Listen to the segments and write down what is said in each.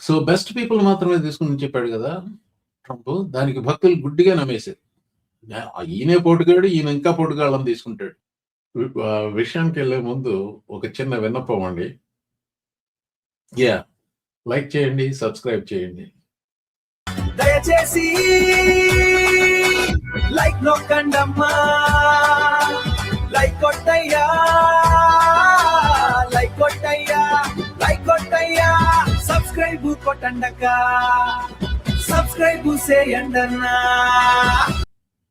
So best people మాత్రమే తీసుకుని చెప్పాడు కదా ట్రంప్. దానికి భక్తులు గుడ్డిగా నమ్మేశారు. ఈయనే పోటుగాడు, ఈయన ఇంకా పోటుగాళ్ళని తీసుకుంటాడు. విషయానికి వెళ్ళే ముందు ఒక చిన్న విన్నపం అండి. లైక్ చేయండి, సబ్స్క్రైబ్ చేయండి. దయచేసి లైక్ నొక్కండమ్మా, లైక్ కొట్టయ్యా, లైక్ కొట్టయ్యా, లైక్ కొట్టయ్యా, సబ్స్క్రైబ్ కొట్టండక్క, సబ్స్క్రైబ్ చేయండన్నా.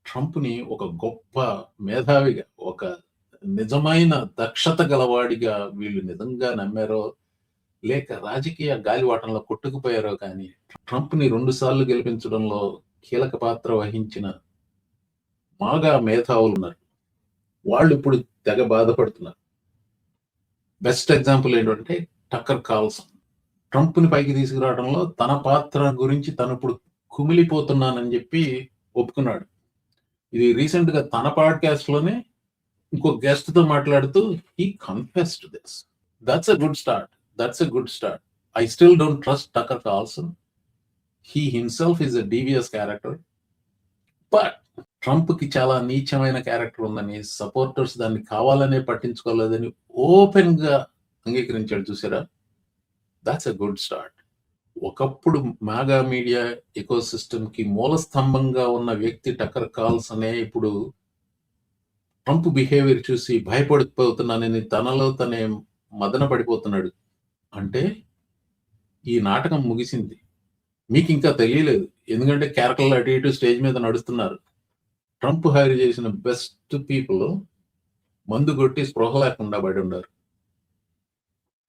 ట్రంప్ ని ఒక గొప్ప మేధావిగా, ఒక నిజమైన దక్షత గలవాడిగా వీళ్ళు నిజంగా నమ్మారో లేక రాజకీయ గాలివాటంలో కొట్టుకుపోయారో కానీ ట్రంప్ ని 2 సార్లు గెలిపించడంలో కీలక పాత్ర వహించిన మాగా మేధావులు ఉన్నారు. వాళ్ళు ఇప్పుడు తెగ బాధపడుతున్నారు. బెస్ట్ ఎగ్జాంపుల్ ఏంటంటే టక్కర్ కార్ల్సన్. ట్రంప్ ని పైకి తీసుకురావడంలో తన పాత్ర గురించి తను ఇప్పుడు కుమిలిపోతున్నానని చెప్పి ఒప్పుకున్నాడు. ఇది రీసెంట్ గా తన పాడ్కాస్ట్ లోనే ఇంకో గెస్ట్ తో మాట్లాడుతూ he confessed this. That's a good start. I still don't trust Tucker Carlson. He himself is a devious character. But Trump కి చాలా నీచమైన క్యారెక్టర్ ఉందని, సపోర్టర్స్ దాన్ని కావాలనే పట్టించుకోలేదని ఓపెన్ గా అంగీకరించాడు. చూసారా? That's a good start. ఒకప్పుడు మాగా మీడియా ఎకో సిస్టమ్ కి మూల స్తంభంగా ఉన్న వ్యక్తి టక్కర్ కార్ల్సన్ ఇప్పుడు ట్రంప్ బిహేవియర్ చూసి భయపడిపోతున్నానని తనలో తనే మదన పడిపోతున్నాడు. అంటే ఈ నాటకం ముగిసింది. మీకు ఇంకా తెలియలేదు, ఎందుకంటే క్యారెక్టర్లు అటు ఇటు స్టేజ్ మీద నడుస్తున్నారు. ట్రంప్ హైర్ చేసిన బెస్ట్ పీపుల్ మందు కొట్టి స్పృహ లేకుండా పడి ఉన్నారు.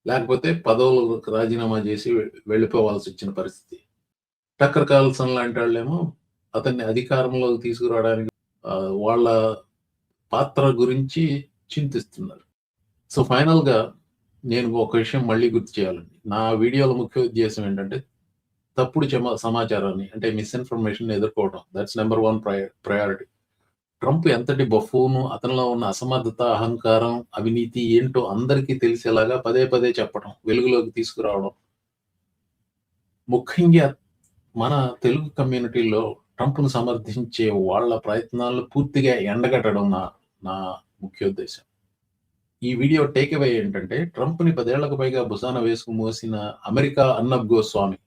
లేకపోతే పదవులకు రాజీనామా చేసి వెళ్ళిపోవాల్సి వచ్చిన పరిస్థితి. టక్కర్ కార్ల్సన్ లాంటి వాళ్ళేమో అతన్ని అధికారంలోకి తీసుకురావడానికి వాళ్ళ పాత్ర గురించి చింతిస్తున్నారు. సో ఫైనల్ గా నేను ఒక విషయం మళ్ళీ గుర్తు చేయాలండి. నా వీడియోల ముఖ్య ఉద్దేశం ఏంటంటే తప్పుడు సమాచారాన్ని, అంటే మిస్ఇన్ఫర్మేషన్ ఎదుర్కోవడం. That's number 1 priority. ట్రంప్ ఎంతటి బఫూను, అతనిలో ఉన్న అసమర్థత, అహంకారం, అవినీతి ఏంటో అందరికీ తెలిసేలాగా పదే పదే చెప్పడం, వెలుగులోకి తీసుకురావడం. ముఖ్యంగా మన తెలుగు కమ్యూనిటీలో ట్రంప్ను సమర్థించే వాళ్ళ ప్రయత్నాలను పూర్తిగా ఎండగట్టడం నా ముఖ్య ఉద్దేశం. ఈ వీడియో టేక్ అవే ఏంటంటే ట్రంప్ ని 10 ఏళ్లకు పైగా భుజాన వేసుకు మోసిన అమెరికా అన్నబ్ గోస్వామి,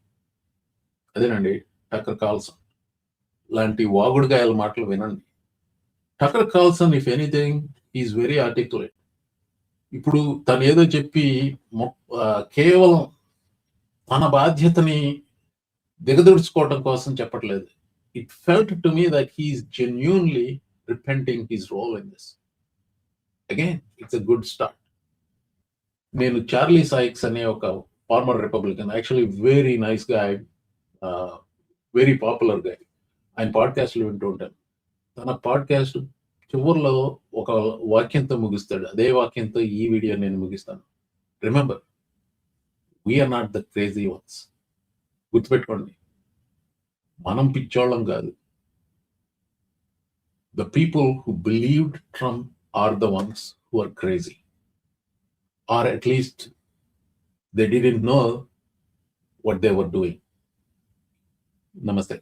అదేనండి టక్కర్ కార్ల్సన్ లాంటి వాగుడుగాయల మాటలు వినండి. Tucker Carlson if anything is very articulate. ఇప్పుడు తను ఏదో చెప్పి కేవలం తన బాధ్యతని దిగదుడుచుకోవడం కోసం చెప్పట్లేదు. It felt to me that he is genuinely repenting his role in this. Again, it's a good start. నేను చార్లీ సైక్స్ అనే ఒక former Republican, actually very nice guy, very popular guy, ఆయన పాడ్కాస్ట్లు వింటూ ఉంటాను. తన పాడ్కాస్ట్ చివరిలో ఒక వాక్యంతో ముగిస్తాడు. అదే వాక్యంతో ఈ వీడియో నేను ముగిస్తాను. Remember, we are not the crazy ones. గుర్తుపెట్టుకోండి, మనం పిచ్చోళ్ళం కాదు. The people who believed Trump are the ones who are crazy, or at least they didn't know what they were doing. Namaste.